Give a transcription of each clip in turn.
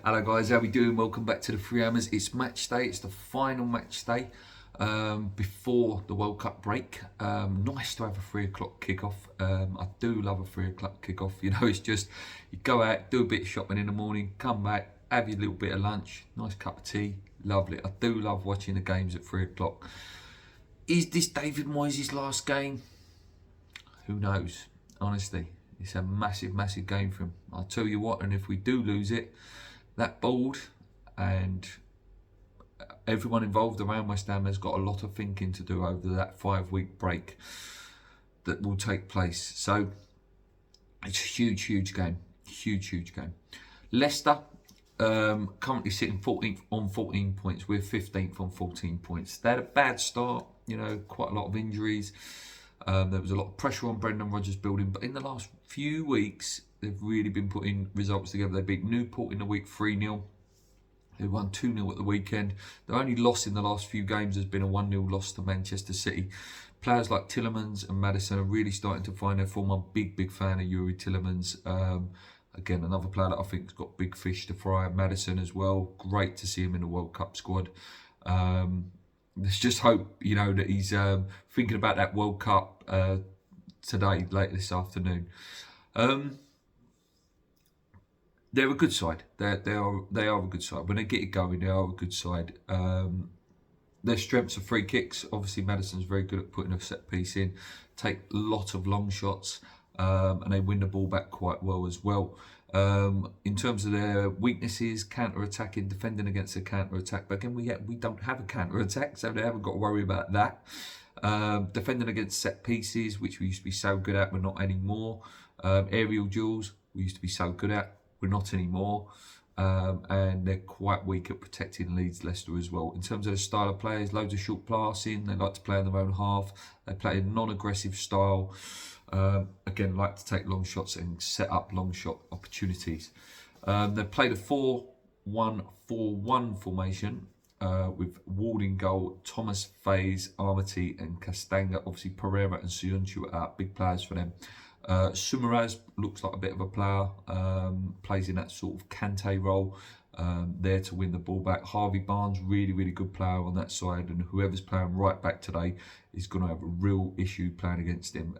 Hello guys, how we doing? Welcome back to the Three Hammers. It's match day, it's the final match day before the World Cup break. Nice to have a 3 o'clock kickoff. I do love a 3 o'clock kickoff. You know, it's just, you go out, do a bit of shopping in the morning, come back, have your little bit of lunch, nice cup of tea, lovely. I do love watching the games at 3 o'clock. Is this David Moyes' last game? Who knows, honestly. It's a massive, massive game for him. I'll tell you what, and if we do lose it, that board and everyone involved around West Ham has got a lot of thinking to do over that 5-week break that will take place. So it's a huge, huge game. Huge, huge game. Leicester currently sitting 14th on 14 points. We're 15th on 14 points. They had a bad start, you know, quite a lot of injuries. There was a lot of pressure on Brendan Rodgers' building, but in the last few weeks, they've really been putting results together. They beat Newport in the week 3-0. They won 2-0 at the weekend. Their only loss in the last few games has been a 1-0 loss to Manchester City. Players like Tielemans and Maddison are really starting to find their form. I'm a big, big fan of Yuri Tielemans. Again, another player that I think has got big fish to fry. Maddison as well. Great to see him in the World Cup squad. Let's just hope, you know, that he's thinking about that World Cup today, later this afternoon. They're a good side. They are a good side. When they get it going, they are a good side. Their strengths are free kicks. Obviously, Maddison's very good at putting a set piece in. Take a lot of long shots, and they win the ball back quite well as well. In terms of their weaknesses, counter-attacking, defending against a counter-attack. But again, we don't have a counter-attack, so they haven't got to worry about that. Defending against set pieces, which we used to be so good at, but not anymore. Aerial duels, we used to be so good at, we're not anymore. And they're quite weak at protecting Leeds, Leicester as well. In terms of the style of players, loads of short passing. They like to play in their own half. They play a non-aggressive style. Again, like to take long shots and set up long shot opportunities. They've played a 4-1-4-1 formation with Ward in goal, Thomas, Faze, Armity and Castanga. Obviously, Pereira and Suyuncu are big players for them. Sumaraz looks like a bit of a player, plays in that sort of Kante role, there to win the ball back. Harvey Barnes, really, really good player on that side, and whoever's playing right back today is going to have a real issue playing against him,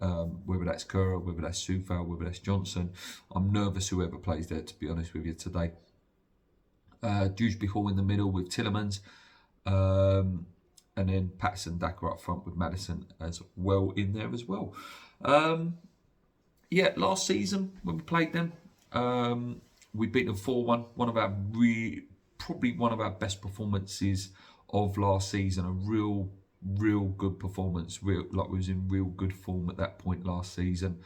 whether that's Kerr, whether that's Soufal, whether that's Johnson. I'm nervous whoever plays there, to be honest with you, today. Dewsbury Hall in the middle with Tielemans, and then Patterson, Daka up front with Maddison as well in there as well. Yeah, last season when we played them, we beat them 4-1. Probably one of our best performances of last season. A real good performance. Like we was in real good form at that point last season.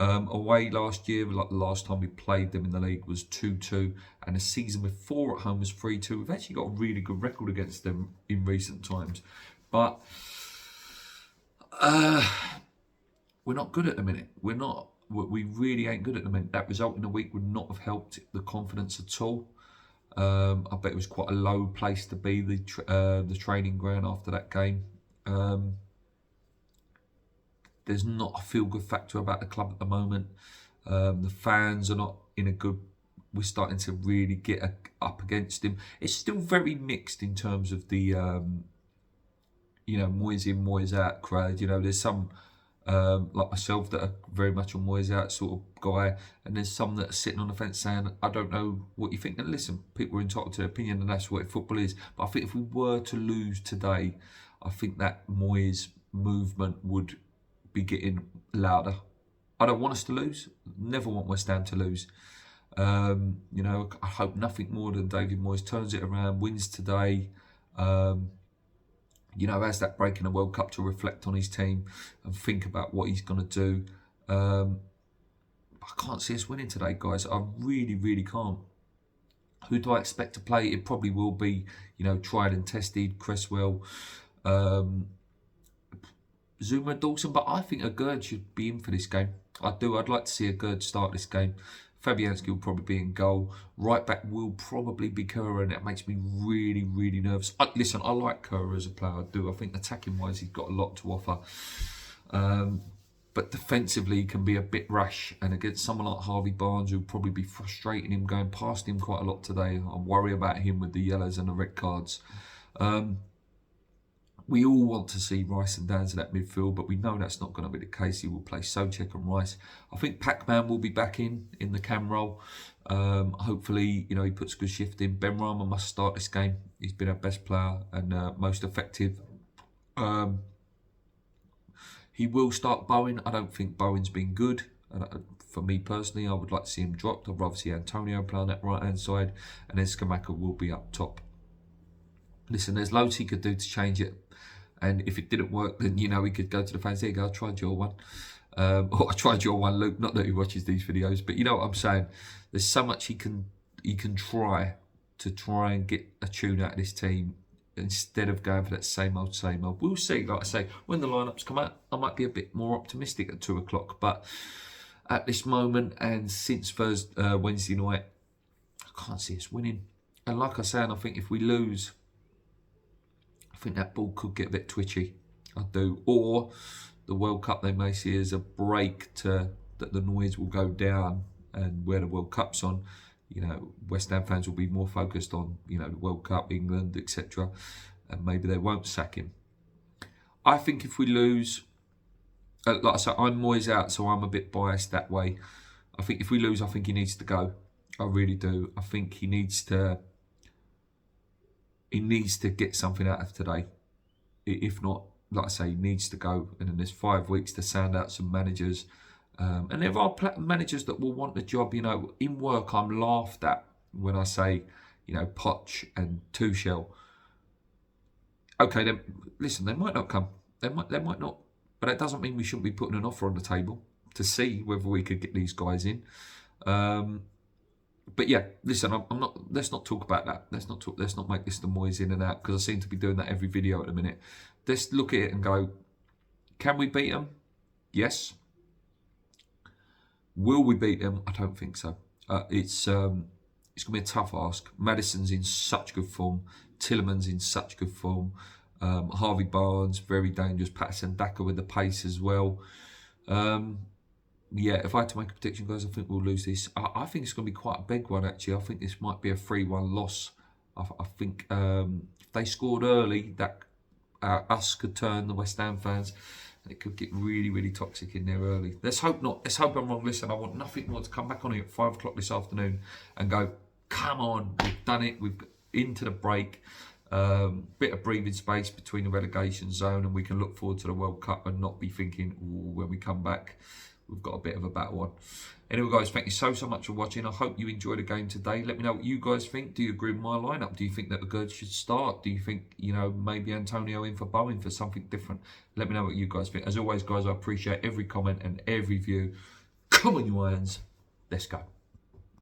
Away last year, like the last time we played them in the league was 2-2, and the season before at home was 3-2. We've actually got a really good record against them in recent times, but we're not good at the minute. We really ain't good at the minute. That result in the week would not have helped the confidence at all. I bet it was quite a low place to be, the training ground after that game. There's not a feel-good factor about the club at the moment. The fans are not in a good... We're starting to really get up against him. It's still very mixed in terms of the, you know, Moyes in, Moyes out crowd. You know, there's some... like myself that are very much on Moyes out sort of guy, and there's some that are sitting on the fence saying, I don't know what you think. And listen, people are entitled to their opinion, and that's what football is. But I think if we were to lose today, I think that Moyes movement would be getting louder. I don't want us to lose. Never want West Ham to lose. You know, I hope nothing more than David Moyes turns it around, wins today. You know, has that break in the World Cup to reflect on his team and think about what he's going to do. I can't see us winning today, guys. I really, really can't. Who do I expect to play? It probably will be, you know, tried and tested, Cresswell, Zuma, Dawson. But I think a Gerd should be in for this game. I do. I'd like to see a Gerd start this game. Fabianski will probably be in goal. Right back will probably be Kerr, and it makes me really, really nervous. Listen, I like Kerr as a player, I do. I think attacking-wise, he's got a lot to offer. but defensively he can be a bit rash, and against someone like Harvey Barnes, who'll probably be frustrating him, going past him quite a lot today. I worry about him with the yellows and the red cards. We all want to see Rice and Downs in that midfield, but we know that's not going to be the case. He will play Souček and Rice. I think Pac-Man will be back in the cam role. Hopefully, he puts a good shift in. Ben Rama must start this game. He's been our best player and most effective. He will start Bowen. I don't think Bowen's been good. For me personally, I would like to see him dropped. I'd rather see Antonio play on that right-hand side, and then Scamacca will be up top. Listen, there's loads he could do to change it. And if it didn't work, then, he could go to the fans. There you go, I tried your one. Or I tried your one, Luke. Not that he watches these videos, but you know what I'm saying. There's so much he can try and get a tune out of this team instead of going for that same old, same old. We'll see. Like I say, when the lineups come out, I might be a bit more optimistic at 2 o'clock. But at this moment, and since Wednesday night, I can't see us winning. And like I say, I think if we lose, I think that ball could get a bit twitchy. I do. Or the World Cup they may see as a break that the noise will go down, and where the World Cup's on, West Ham fans will be more focused on, the World Cup, England, etc. And maybe they won't sack him. I think if we lose, like I said, I'm Moyes out, so I'm a bit biased that way. I think if we lose, I think he needs to go. I really do. I think he needs to get something out of today. If not, like I say, he needs to go. And then there's 5 weeks to sound out some managers. And there are managers that will want the job. In work, I'm laughed at when I say, Poch and Tuchel. Okay, then listen, they might not come. They might not. But that doesn't mean we shouldn't be putting an offer on the table to see whether we could get these guys in. But yeah, listen, I'm not. Let's not talk about that. Let's not make this the Moyes in and out, because I seem to be doing that every video at the minute. Let's look at it and go, can we beat them? Yes. Will we beat them? I don't think so. It's going to be a tough ask. Maddison's in such good form. Tielemans in such good form. Harvey Barnes, very dangerous. Patterson Daka with the pace as well. Yeah, if I had to make a prediction, guys, I think we'll lose this. I think it's going to be quite a big one, actually. I think this might be a 3-1 loss. I think if they scored early, that us could turn the West Ham fans. It could get really, really toxic in there early. Let's hope not. Let's hope I'm wrong. Listen, I want nothing more to come back on here at 5 o'clock this afternoon and go, come on, we've done it. We've got into the break. Bit of breathing space between the relegation zone, and we can look forward to the World Cup and not be thinking, ooh, when we come back, we've got a bit of a battle on. Anyway, guys, thank you so much for watching. I hope you enjoyed the game today. Let me know what you guys think. Do you agree with my lineup? Do you think that the girls should start? Do you think, maybe Antonio in for Bowen for something different? Let me know what you guys think. As always, guys, I appreciate every comment and every view. Come on, you irons. Let's go.